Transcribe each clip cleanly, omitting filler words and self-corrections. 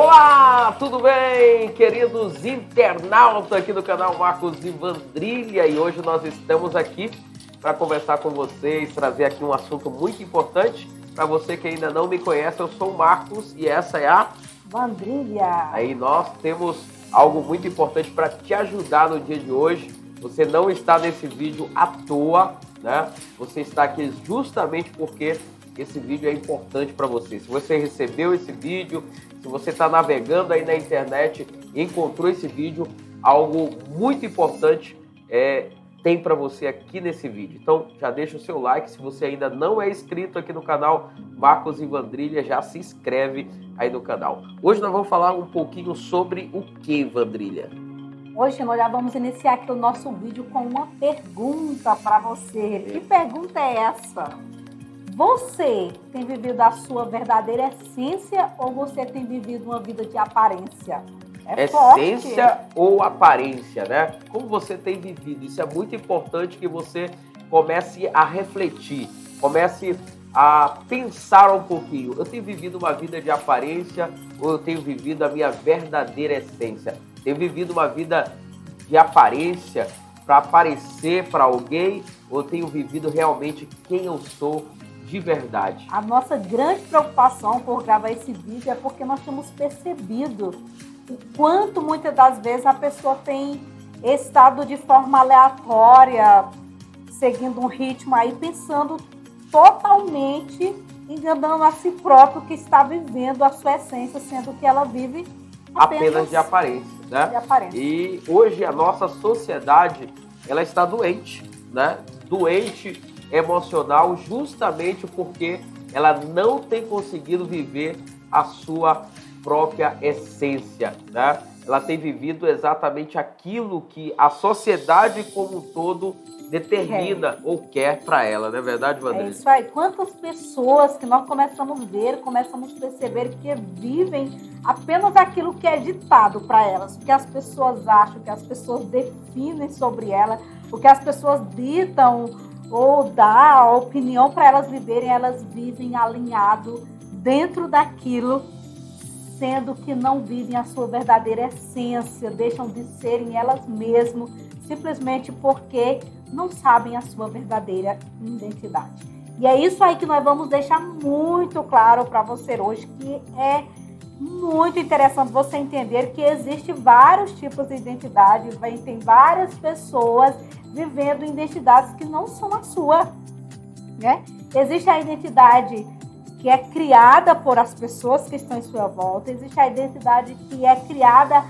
Olá, tudo bem, queridos internautas aqui do canal Marcos e Vandrília, e hoje nós estamos aqui para conversar com vocês, trazer aqui um assunto muito importante. Para você que ainda não me conhece, eu sou o Marcos e essa é a Vandrília. Aí nós temos algo muito importante para te ajudar no dia de hoje. Você não está nesse vídeo à toa, né? Você está aqui justamente porque esse vídeo é importante para você. Se você recebeu esse vídeo, se você está navegando aí na internet e encontrou esse vídeo, algo muito importante tem para você aqui nesse vídeo. Então já deixa o seu like. Se você ainda não é inscrito aqui no canal Marcos e Vandrília, já se inscreve aí no canal. Hoje nós vamos falar um pouquinho sobre o que, Vandrília? Hoje nós já vamos iniciar aqui o nosso vídeo com uma pergunta para você. Que pergunta é essa? Você tem vivido a sua verdadeira essência ou você tem vivido uma vida de aparência? Essência forte. Ou aparência, né? Como você tem vivido? Isso é muito importante que você comece a refletir, comece a pensar um pouquinho. Eu tenho vivido uma vida de aparência ou eu tenho vivido a minha verdadeira essência? Tenho vivido uma vida de aparência para aparecer para alguém ou eu tenho vivido realmente quem eu sou de verdade? A nossa grande preocupação por gravar esse vídeo é porque nós temos percebido o quanto muitas das vezes a pessoa tem estado de forma aleatória, seguindo um ritmo aí, pensando totalmente, enganando a si próprio que está vivendo a sua essência, sendo que ela vive apenas de aparência, né? De aparência. E hoje a nossa sociedade, ela está doente, né? Doente emocional, justamente porque ela não tem conseguido viver a sua própria essência, né? Ela tem vivido exatamente aquilo que a sociedade como um todo determina ou quer para ela, não é verdade, Vandrília? É isso aí. Quantas pessoas que nós começamos a ver, começamos a perceber que vivem apenas aquilo que é ditado para elas, o que as pessoas acham, o que as pessoas definem sobre ela, o que as pessoas ditam ou dá a opinião para elas viverem, elas vivem alinhado dentro daquilo, sendo que não vivem a sua verdadeira essência, deixam de serem elas mesmas, simplesmente porque não sabem a sua verdadeira identidade. E é isso aí que nós vamos deixar muito claro para você hoje, que é muito interessante você entender que existem vários tipos de identidade, tem várias pessoas vivendo identidades que não são a sua, né? Existe a identidade que é criada por as pessoas que estão em sua volta, existe a identidade que é criada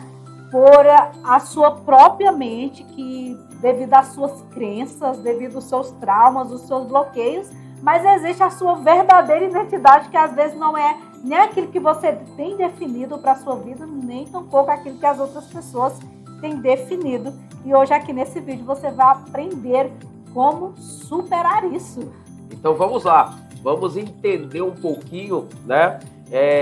por a sua própria mente, que devido às suas crenças, devido aos seus traumas, os seus bloqueios, mas existe a sua verdadeira identidade, que às vezes não é nem aquilo que você tem definido para a sua vida, nem tampouco aquilo que as outras pessoas têm definido. E hoje aqui nesse vídeo você vai aprender como superar isso. Então vamos lá, vamos entender um pouquinho, né,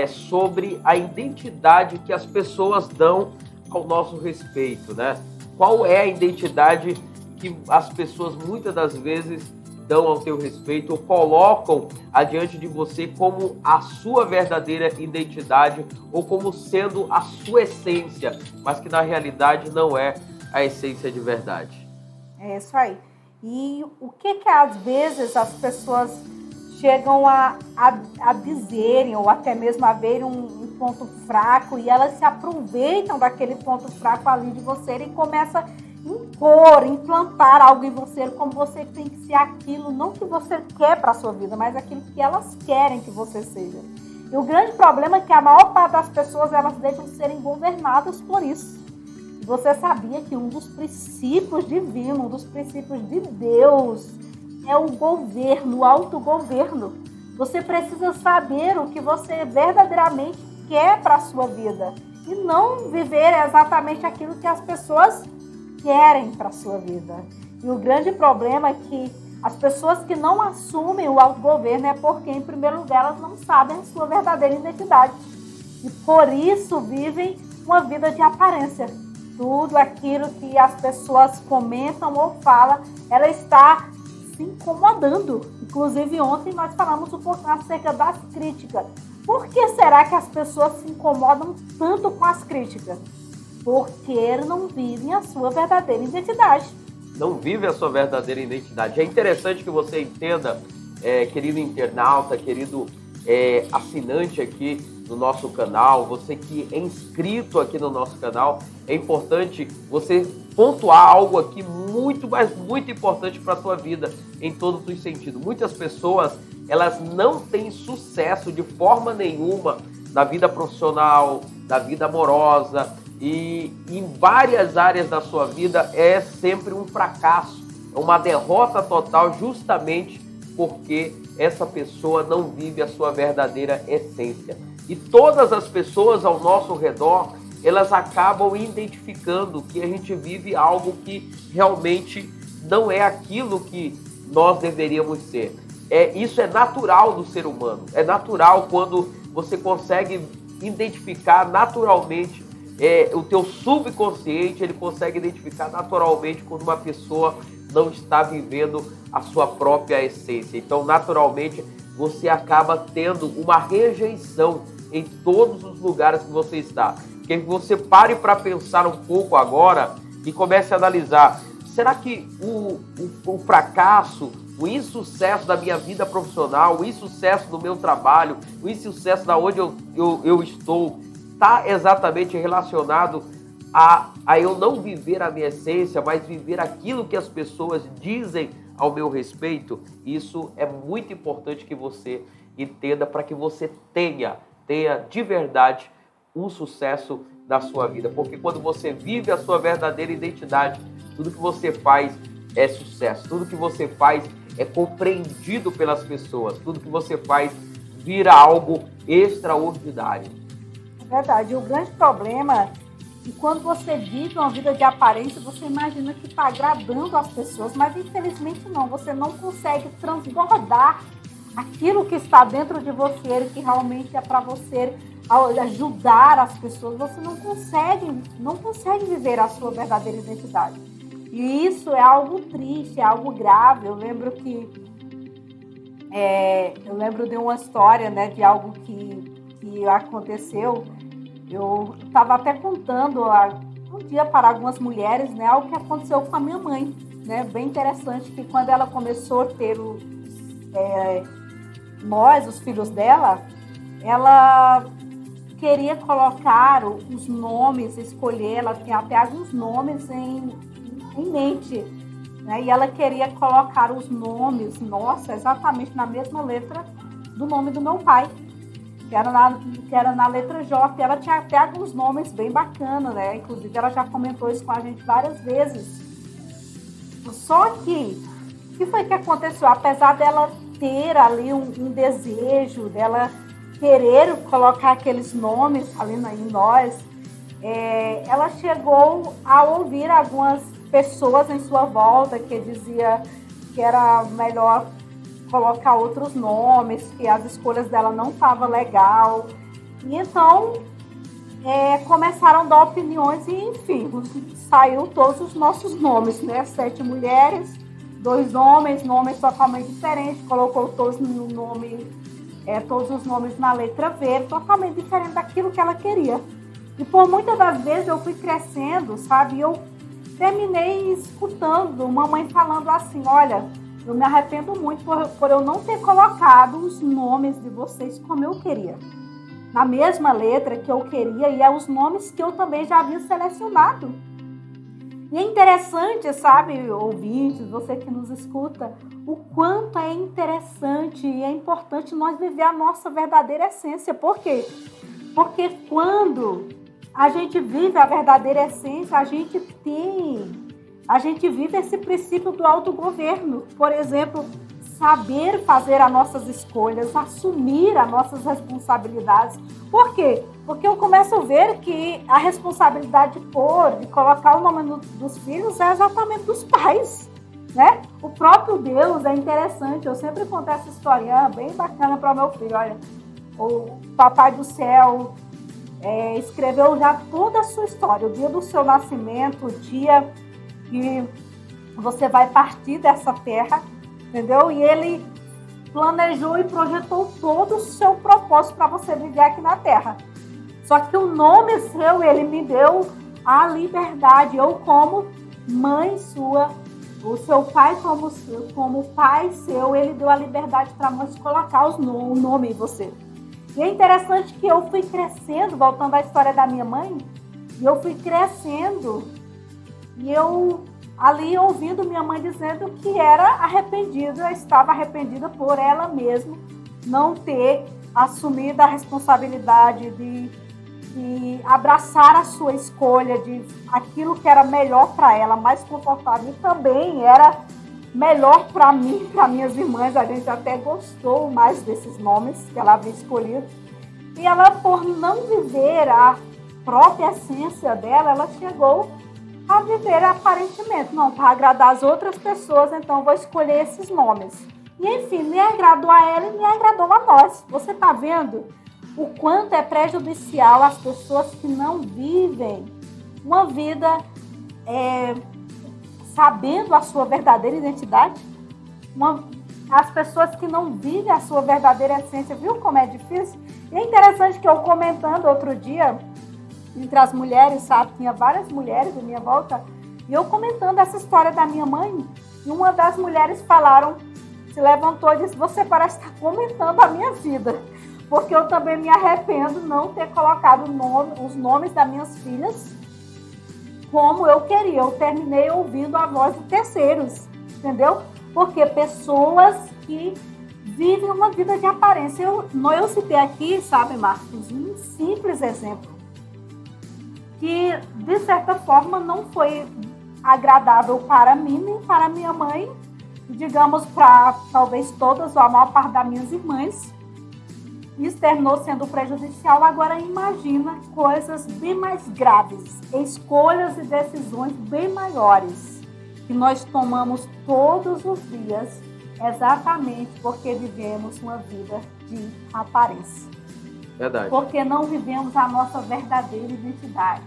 sobre a identidade que as pessoas dão ao nosso respeito, né? Qual é a identidade que as pessoas muitas das vezes dão ao teu respeito ou colocam adiante de você como a sua verdadeira identidade ou como sendo a sua essência, mas que na realidade não é a essência de verdade? É isso aí. E o que às vezes as pessoas chegam a dizerem ou até mesmo a verem um ponto fraco e elas se aproveitam daquele ponto fraco ali de você e começam a impor, implantar algo em você, como você tem que ser aquilo, não que você quer para a sua vida, mas aquilo que elas querem que você seja. E o grande problema é que a maior parte das pessoas, elas deixam de serem governadas por isso. E você sabia que um dos princípios divinos, um dos princípios de Deus é o governo, o autogoverno. Você precisa saber o que você verdadeiramente quer para a sua vida e não viver exatamente aquilo que as pessoas querem para a sua vida. E o grande problema é que as pessoas que não assumem o autogoverno é porque, em primeiro lugar, elas não sabem a sua verdadeira identidade. E por isso vivem uma vida de aparência. Tudo aquilo que as pessoas comentam ou falam, ela está se incomodando. Inclusive, ontem nós falamos um pouco acerca das críticas. Por que será que as pessoas se incomodam tanto com as críticas? Porque não vivem a sua verdadeira identidade. Não vive a sua verdadeira identidade. É interessante que você entenda, querido internauta, querido assinante aqui do nosso canal, você que é inscrito aqui no nosso canal, é importante você pontuar algo aqui muito, mas muito importante para a tua vida, em todos os sentidos. Muitas pessoas, elas não têm sucesso de forma nenhuma na vida profissional, na vida amorosa, e em várias áreas da sua vida é sempre um fracasso, é uma derrota total, justamente porque essa pessoa não vive a sua verdadeira essência. E todas as pessoas ao nosso redor, elas acabam identificando que a gente vive algo que realmente não é aquilo que nós deveríamos ser. Isso é natural do ser humano, é natural quando você consegue identificar naturalmente. O teu subconsciente, ele consegue identificar naturalmente quando uma pessoa não está vivendo a sua própria essência. Então, naturalmente, você acaba tendo uma rejeição em todos os lugares que você está. Que você pare para pensar um pouco agora e comece a analisar. Será que o fracasso, o insucesso da minha vida profissional, o insucesso do meu trabalho, o insucesso da onde eu estou, está exatamente relacionado a eu não viver a minha essência, mas viver aquilo que as pessoas dizem ao meu respeito? Isso é muito importante que você entenda para que você tenha de verdade um sucesso na sua vida. Porque quando você vive a sua verdadeira identidade, tudo que você faz é sucesso, tudo que você faz é compreendido pelas pessoas, tudo que você faz vira algo extraordinário. Verdade. O grande problema é que quando você vive uma vida de aparência, você imagina que está agradando as pessoas, mas infelizmente não. Você não consegue transbordar aquilo que está dentro de você, que realmente é para você ajudar as pessoas. Você não consegue viver a sua verdadeira identidade. E isso é algo triste, é algo grave. Eu lembro de uma história, né, de algo que aconteceu. Eu estava até contando um dia para algumas mulheres, né, algo que aconteceu com a minha mãe, né, bem interessante, que quando ela começou a ter os filhos dela, ela queria colocar os nomes, escolher, ela tinha até alguns nomes em mente, né, e ela queria colocar os nomes, exatamente na mesma letra do nome do meu pai, que era na letra J. Ela tinha até alguns nomes bem bacanas, né? Inclusive, ela já comentou isso com a gente várias vezes. Só que, o que foi que aconteceu? Apesar dela ter ali um desejo, dela querer colocar aqueles nomes ali em nós, ela chegou a ouvir algumas pessoas em sua volta que dizia que era melhor colocar outros nomes, que as escolhas dela não estavam legal. E então começaram a dar opiniões e, enfim, saiu todos os nossos nomes, né? 7 mulheres, 2 homens, nomes totalmente diferentes, colocou todos os nomes na letra V, totalmente diferente daquilo que ela queria. E por muitas das vezes eu fui crescendo, sabe? E eu terminei escutando mamãe falando assim: olha, eu me arrependo muito por eu não ter colocado os nomes de vocês como eu queria. Na mesma letra que eu queria, e os nomes que eu também já havia selecionado. E é interessante, sabe, ouvintes, você que nos escuta, o quanto é interessante e é importante nós viver a nossa verdadeira essência. Por quê? Porque quando a gente vive a verdadeira essência, a gente vive esse princípio do autogoverno. Por exemplo, saber fazer as nossas escolhas, assumir as nossas responsabilidades. Por quê? Porque eu começo a ver que a responsabilidade de colocar o nome dos filhos é exatamente dos pais, né? O próprio Deus é interessante. Eu sempre conto essa historinha bem bacana para o meu filho. Olha, o Papai do Céu escreveu já toda a sua história, o dia do seu nascimento, o dia que você vai partir dessa terra, entendeu? E ele planejou e projetou todo o seu propósito para você viver aqui na Terra. Só que o nome seu, ele me deu a liberdade. Eu, como mãe sua, o seu pai, como pai seu, ele deu a liberdade para nós colocar o nome em você. E é interessante que eu fui crescendo, voltando à história da minha mãe, eu fui crescendo e eu ali ouvindo minha mãe dizendo que era arrependida, estava arrependida por ela mesma não ter assumido a responsabilidade de abraçar a sua escolha, de aquilo que era melhor para ela, mais confortável, e também era melhor para mim, para minhas irmãs. A gente até gostou mais desses nomes que ela havia escolhido. E ela, por não viver a própria essência dela, ela chegou a viver aparentemente, não, para agradar as outras pessoas, então vou escolher esses nomes. E enfim, nem agradou a ela e nem agradou a nós. Você está vendo o quanto é prejudicial as pessoas que não vivem uma vida sabendo a sua verdadeira identidade? As pessoas que não vivem a sua verdadeira essência, viu como é difícil? E é interessante que eu comentando outro dia, entre as mulheres, sabe? Tinha várias mulheres à minha volta, e eu comentando essa história da minha mãe, e uma das mulheres se levantou e disse: você parece estar comentando a minha vida, porque eu também me arrependo de não ter colocado os nomes das minhas filhas como eu queria. Eu terminei ouvindo a voz de terceiros, entendeu? Porque pessoas que vivem uma vida de aparência. Eu citei aqui, sabe, Marcos, um simples exemplo que, de certa forma, não foi agradável para mim nem para minha mãe, digamos, para talvez todas ou a maior parte das minhas irmãs. Isso terminou sendo prejudicial. Agora imagina coisas bem mais graves, escolhas e decisões bem maiores que nós tomamos todos os dias, exatamente porque vivemos uma vida de aparência. Verdade. Porque não vivemos a nossa verdadeira identidade.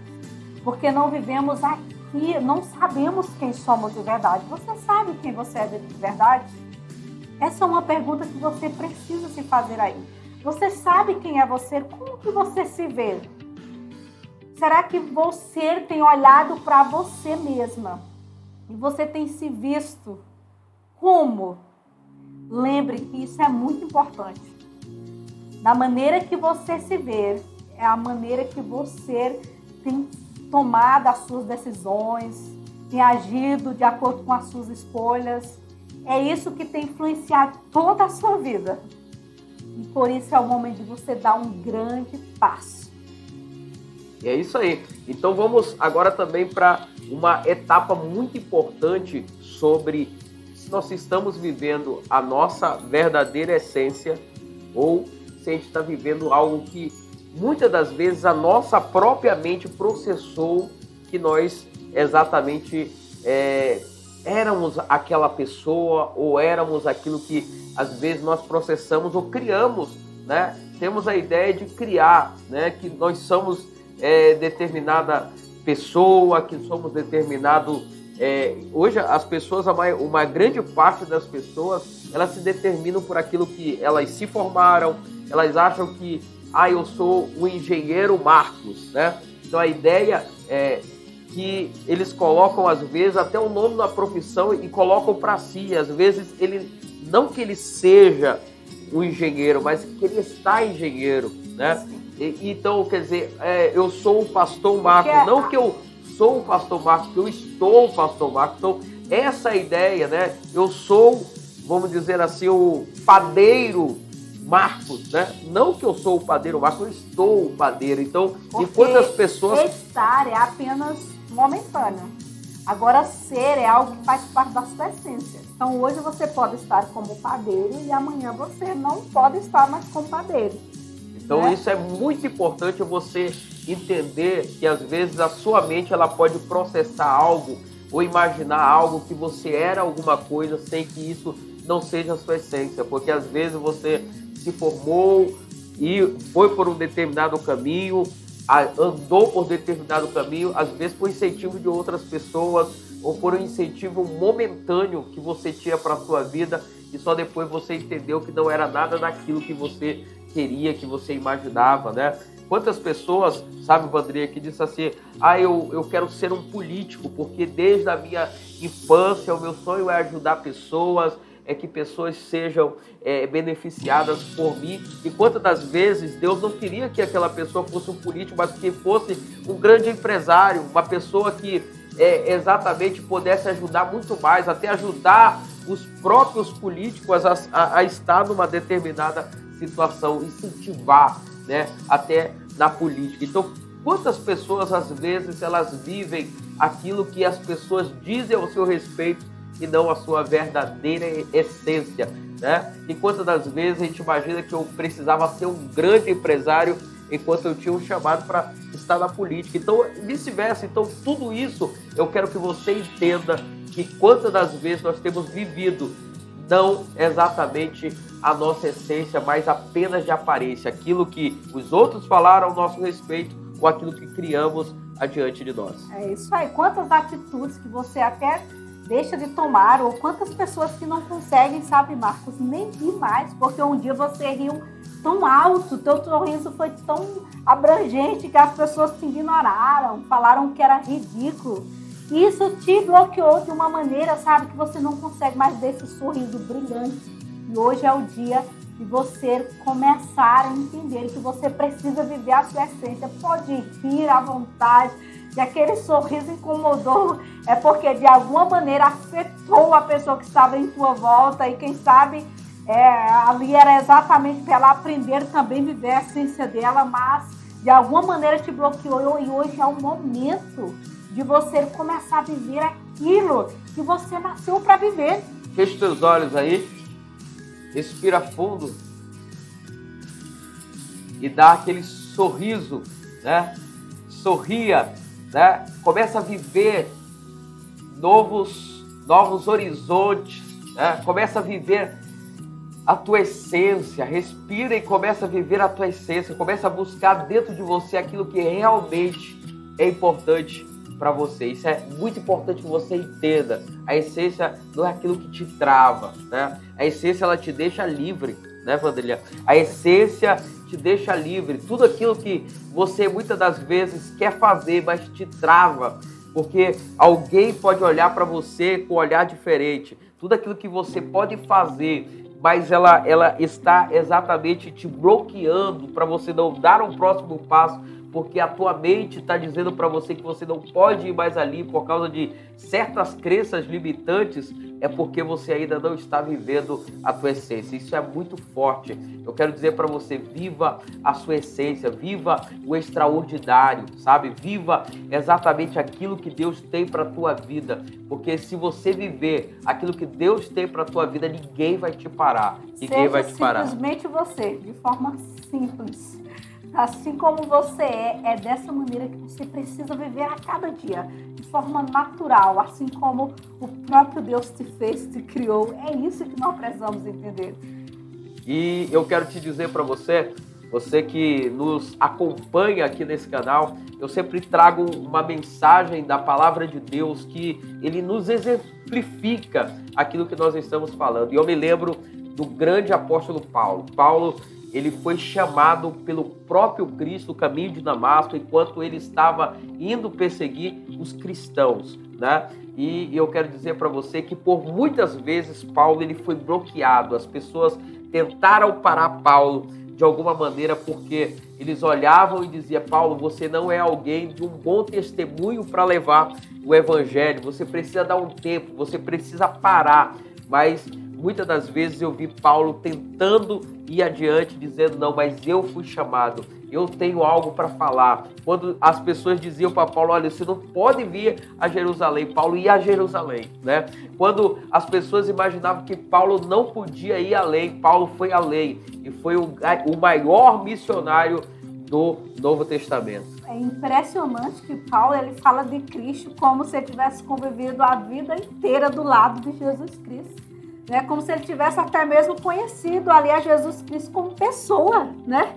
Porque não vivemos aqui, não sabemos quem somos de verdade. Você sabe quem você é de verdade? Essa é uma pergunta que você precisa se fazer aí. Você sabe quem é você? Como que você se vê? Será que você tem olhado para você mesma? E você tem se visto como? Lembre que isso é muito importante. Da maneira que você se vê, é a maneira que você tem tomado as suas decisões, tem agido de acordo com as suas escolhas. É isso que tem influenciado toda a sua vida. E por isso é o momento de você dar um grande passo. E é isso aí. Então vamos agora também para uma etapa muito importante sobre se nós estamos vivendo a nossa verdadeira essência ou se a gente está vivendo algo que muitas das vezes a nossa própria mente processou que nós exatamente éramos aquela pessoa ou éramos aquilo que às vezes nós processamos ou criamos, né? Temos a ideia de criar, né? Que nós somos determinada pessoa, que somos determinado... hoje as pessoas, uma grande parte das pessoas, elas se determinam por aquilo que elas se formaram, elas acham que eu sou o engenheiro Marcos, né? Então a ideia é que eles colocam às vezes até o nome da profissão e colocam para si, às vezes não que ele seja um engenheiro, mas que ele está engenheiro, né? Então, quer dizer, eu sou o pastor Marcos, não que eu sou o pastor Marcos, que eu estou o pastor Marcos. Então, essa ideia, né? Eu sou, vamos dizer assim, o padeiro Marcos, né? Não que eu sou o padeiro Marcos, eu estou o padeiro. Então, enquanto as pessoas... Estar é apenas momentâneo. Agora, ser é algo que faz parte da sua essência. Então, hoje você pode estar como padeiro e amanhã você não pode estar mais como padeiro. Então, né? Isso é muito importante você entender que, às vezes, a sua mente ela pode processar algo ou imaginar algo que você era alguma coisa sem que isso não seja a sua essência. Porque, às vezes, você se formou e foi por um determinado caminho, andou por determinado caminho, às vezes por incentivo de outras pessoas ou por um incentivo momentâneo que você tinha para a sua vida, e e só depois você entendeu que não era nada daquilo que você queria, que você imaginava, né? Quantas pessoas, sabe, Vandrinha, que disse assim, eu quero ser um político, porque desde a minha infância o meu sonho é ajudar pessoas, é que pessoas sejam beneficiadas por mim. E quantas das vezes Deus não queria que aquela pessoa fosse um político, mas que fosse um grande empresário, uma pessoa que exatamente pudesse ajudar muito mais, até ajudar os próprios políticos a estar numa determinada situação, incentivar, né, até na política. Então, quantas pessoas, às vezes, elas vivem aquilo que as pessoas dizem ao seu respeito e não a sua verdadeira essência, né? E quantas das vezes a gente imagina que eu precisava ser um grande empresário enquanto eu tinha um chamado para estar na política. Então, vice-versa. Então, tudo isso eu quero que você entenda que quantas das vezes nós temos vivido não exatamente a nossa essência, mas apenas de aparência, aquilo que os outros falaram ao nosso respeito ou aquilo que criamos adiante de nós. É isso aí. Quantas atitudes que você até deixa de tomar, ou quantas pessoas que não conseguem, sabe, Marcos, nem rir mais, porque um dia você riu tão alto, teu sorriso foi tão abrangente que as pessoas te ignoraram, falaram que era ridículo. Isso te bloqueou de uma maneira, sabe, que você não consegue mais ver esse sorriso brilhante. E hoje é o dia de você começar a entender que você precisa viver a sua essência. Pode rir à vontade. Se aquele sorriso incomodou, é porque de alguma maneira afetou a pessoa que estava em tua volta. E quem sabe ali era exatamente para ela aprender também a viver a essência dela, mas de alguma maneira te bloqueou. E hoje é o momento de você começar a viver aquilo que você nasceu para viver. Feche os teus olhos aí, respira fundo e dá aquele sorriso, né? Sorria, né? Começa a viver novos horizontes, né? Começa a viver a tua essência, respira e começa a viver a tua essência, começa a buscar dentro de você aquilo que realmente é importante para você. Isso é muito importante que você entenda. A essência não é aquilo que te trava, né? A essência, ela te deixa livre, né, Vandrinha? A essência te deixa livre. Tudo aquilo que você muitas das vezes quer fazer, mas te trava, porque alguém pode olhar para você com um olhar diferente. Tudo aquilo que você pode fazer, mas ela está exatamente te bloqueando para você não dar um próximo passo, porque a tua mente está dizendo para você que você não pode ir mais ali por causa de certas crenças limitantes, é porque você ainda não está vivendo a tua essência. Isso é muito forte. Eu quero dizer para você, viva a sua essência, viva o extraordinário, sabe? Viva exatamente aquilo que Deus tem para a tua vida, porque se você viver aquilo que Deus tem para a tua vida, ninguém vai te parar. Ninguém vai te parar. Simplesmente você, de forma simples. Assim como você é dessa maneira que você precisa viver a cada dia, de forma natural, assim como o próprio Deus te fez, te criou. É isso que nós precisamos entender. E eu quero te dizer para você que nos acompanha aqui nesse canal, eu sempre trago uma mensagem da palavra de Deus que ele nos exemplifica aquilo que nós estamos falando. E eu me lembro do grande apóstolo Paulo. Paulo, ele foi chamado pelo próprio Cristo, o caminho de Damasco, enquanto ele estava indo perseguir os cristãos, né? E eu quero dizer para você que por muitas vezes Paulo ele foi bloqueado. As pessoas tentaram parar Paulo de alguma maneira porque eles olhavam e diziam: Paulo, você não é alguém de um bom testemunho para levar o evangelho. Você precisa dar um tempo, você precisa parar. Mas muitas das vezes eu vi Paulo tentando ir adiante, dizendo: não, mas eu fui chamado, eu tenho algo para falar. Quando as pessoas diziam para Paulo: olha, você não pode vir a Jerusalém, Paulo ia a Jerusalém, né? Quando as pessoas imaginavam que Paulo não podia ir além, Paulo foi além e foi o maior missionário do Novo Testamento. É impressionante que Paulo ele fala de Cristo como se ele tivesse convivido a vida inteira do lado de Jesus Cristo. Né? Como se ele tivesse até mesmo conhecido ali a Jesus Cristo como pessoa, né?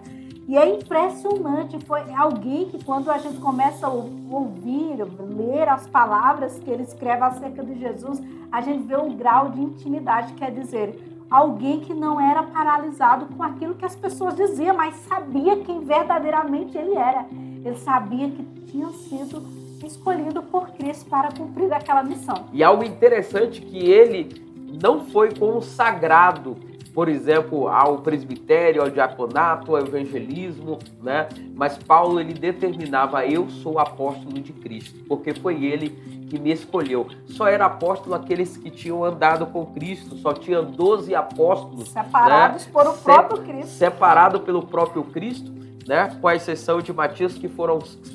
E é impressionante, foi alguém que quando a gente começa a ouvir, ler as palavras que ele escreve acerca de Jesus, a gente vê um grau de intimidade, quer dizer, alguém que não era paralisado com aquilo que as pessoas diziam, mas sabia quem verdadeiramente ele era. Ele sabia que tinha sido escolhido por Cristo para cumprir aquela missão. E algo interessante que ele não foi consagrado, por exemplo, ao presbitério, ao diaconato, ao evangelismo, né? Mas Paulo, ele determinava: eu sou apóstolo de Cristo, porque foi ele que me escolheu. Só era apóstolo aqueles que tinham andado com Cristo, só tinha 12 apóstolos, separados, né? Por o próprio Cristo. Separado pelo próprio Cristo, né? Com a exceção de Matias, que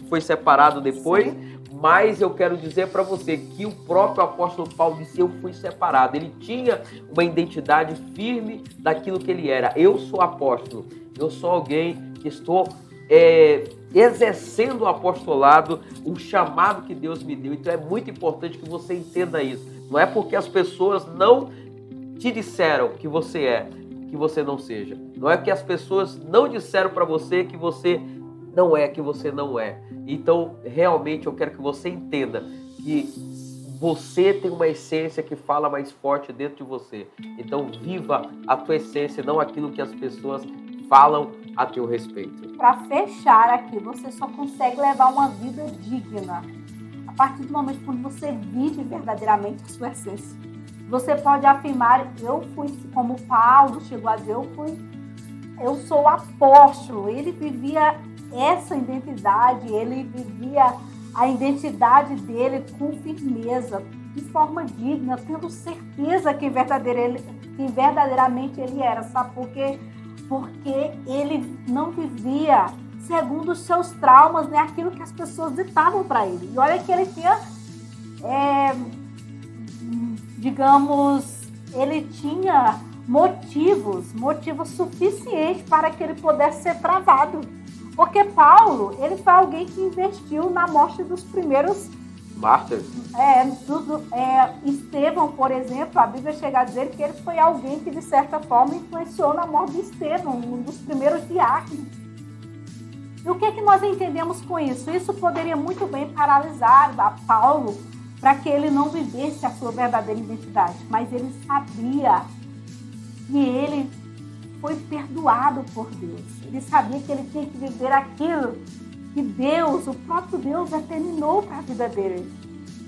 foi separado depois. Sim. Mas eu quero dizer para você que o próprio apóstolo Paulo disse: eu fui separado. Ele tinha uma identidade firme daquilo que ele era. Eu sou apóstolo, eu sou alguém que estou exercendo o apostolado, o chamado que Deus me deu. Então é muito importante que você entenda isso. Não é porque as pessoas não te disseram que você é, que você não seja. Não é que as pessoas não disseram para você que você não é, que você não é. Então, realmente, eu quero que você entenda que você tem uma essência que fala mais forte dentro de você. Então, viva a tua essência, não aquilo que as pessoas falam a teu respeito. Para fechar aqui, você só consegue levar uma vida digna a partir do momento quando você vive verdadeiramente a sua essência. Você pode afirmar: eu fui, como Paulo chegou a dizer, eu sou apóstolo. Ele vivia essa identidade, ele vivia a identidade dele com firmeza, de forma digna, tendo certeza quem verdadeiramente ele era. Sabe por quê? Porque ele não vivia segundo os seus traumas, né? Aquilo que as pessoas ditavam para ele. E olha que ele tinha, ele tinha motivos suficientes para que ele pudesse ser travado. Porque Paulo, ele foi alguém que investiu na morte dos primeiros mártires. Estevão, por exemplo, a Bíblia chega a dizer que ele foi alguém que, de certa forma, influenciou na morte de Estevão, um dos primeiros diáconos. E o que nós entendemos com isso? Isso poderia muito bem paralisar a Paulo para que ele não vivesse a sua verdadeira identidade. Mas ele sabia que ele foi perdoado por Deus. Ele sabia que ele tinha que viver aquilo que Deus, o próprio Deus, determinou para a vida dele.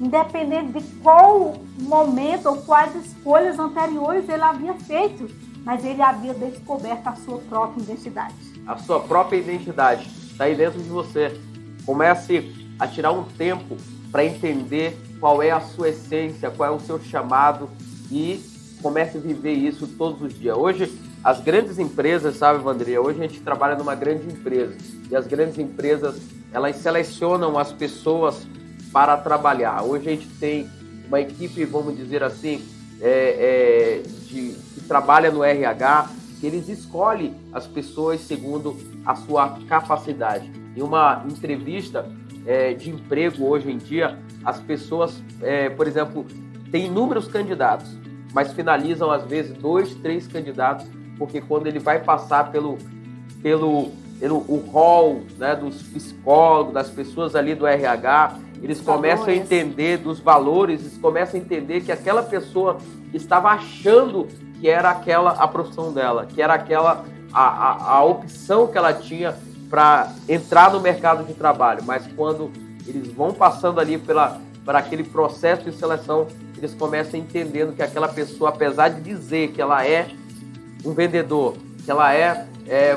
Independente de qual momento ou quais escolhas anteriores ele havia feito, mas ele havia descoberto a sua própria identidade. A sua própria identidade está aí dentro de você. Comece a tirar um tempo para entender qual é a sua essência, qual é o seu chamado e comece a viver isso todos os dias. Hoje, as grandes empresas, sabe, Vandria? Hoje a gente trabalha numa grande empresa e as grandes empresas, elas selecionam as pessoas para trabalhar. Hoje a gente tem uma equipe, vamos dizer assim, que trabalha no RH, que eles escolhem as pessoas segundo a sua capacidade. Em uma entrevista de emprego hoje em dia, as pessoas, por exemplo, têm inúmeros candidatos, mas finalizam às vezes 2, 3 candidatos, porque quando ele vai passar pelo hall, né, dos psicólogos, das pessoas ali do RH, eles começam a entender dos valores, eles começam a entender que aquela pessoa estava achando que era aquela a profissão dela, que era aquela a opção que ela tinha para entrar no mercado de trabalho. Mas quando eles vão passando ali para aquele processo de seleção, eles começam entendendo que aquela pessoa, apesar de dizer que ela é um vendedor, que ela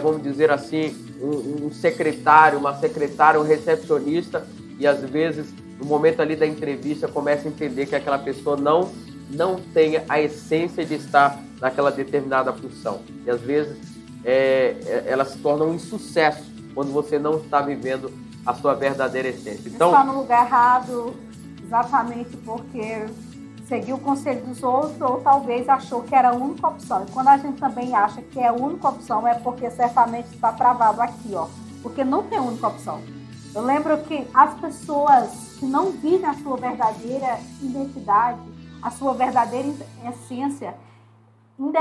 vamos dizer assim, um secretário, uma secretária, um recepcionista, e às vezes, no momento ali da entrevista, começa a entender que aquela pessoa não tem a essência de estar naquela determinada função. E às vezes, ela se torna um insucesso quando você não está vivendo a sua verdadeira essência. Então, está no lugar errado, exatamente porque seguiu o conselho dos outros ou talvez achou que era a única opção. E quando a gente também acha que é a única opção, é porque certamente está travado aqui, ó. Porque não tem única opção. Eu lembro que as pessoas que não vivem a sua verdadeira identidade, a sua verdadeira essência, o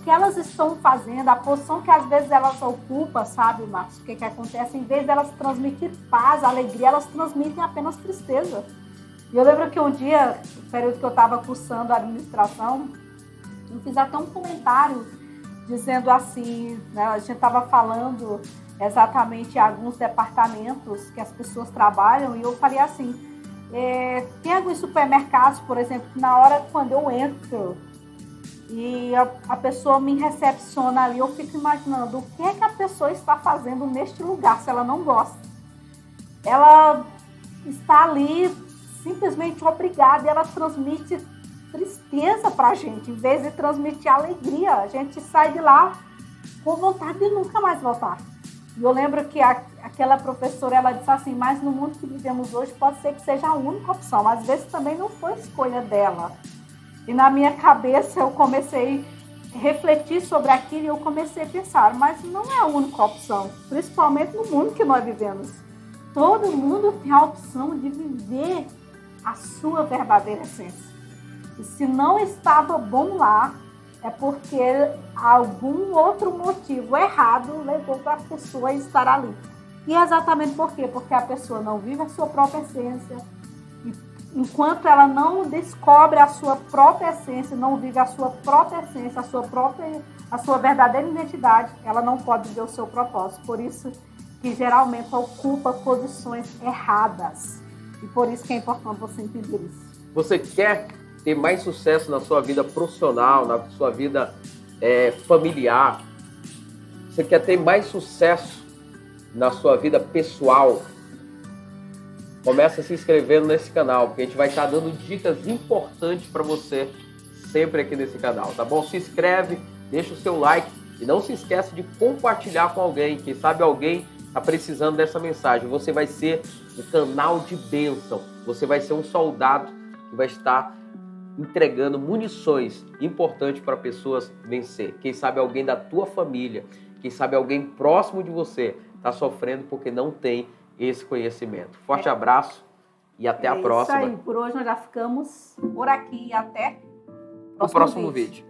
que elas estão fazendo, a posição que às vezes elas ocupam, sabe, Marcos? O que acontece? Em vez de elas transmitir paz, alegria, elas transmitem apenas tristeza. E eu lembro que um dia, no período que eu estava cursando a administração, Eu fiz até um comentário dizendo assim, né, a gente estava falando exatamente alguns departamentos que as pessoas trabalham, e eu falei assim, tem alguns supermercados, por exemplo, que na hora quando eu entro e a pessoa me recepciona ali, eu fico imaginando o que é que a pessoa está fazendo neste lugar, se ela não gosta. Ela está ali simplesmente obrigada, e ela transmite tristeza para a gente, em vez de transmitir alegria. A gente sai de lá com vontade de nunca mais voltar. E eu lembro que aquela professora, ela disse assim, mas no mundo que vivemos hoje pode ser que seja a única opção, às vezes também não foi escolha dela. E na minha cabeça eu comecei a refletir sobre aquilo, e eu comecei a pensar, mas não é a única opção, principalmente no mundo que nós vivemos. Todo mundo tem a opção de viver a sua verdadeira essência. E se não estava bom lá, é porque algum outro motivo errado levou para a pessoa estar ali. E é exatamente por quê? Porque a pessoa não vive a sua própria essência. E enquanto ela não descobre a sua própria essência, não vive a sua própria essência, a sua verdadeira identidade, ela não pode viver o seu propósito. Por isso que geralmente ocupa posições erradas. E por isso que é importante você entender isso. Você quer ter mais sucesso na sua vida profissional, na sua vida familiar? Você quer ter mais sucesso na sua vida pessoal? Começa se inscrevendo nesse canal, porque a gente vai estar dando dicas importantes para você sempre aqui nesse canal, tá bom? Se inscreve, deixa o seu like e não se esqueça de compartilhar com alguém. Quem sabe alguém está precisando dessa mensagem. Você vai ser um canal de bênção. Você vai ser um soldado que vai estar entregando munições importantes para pessoas vencer. Quem sabe alguém da tua família, quem sabe alguém próximo de você está sofrendo porque não tem esse conhecimento. Forte abraço e até a próxima. Isso aí. Por hoje nós já ficamos por aqui e até o próximo vídeo.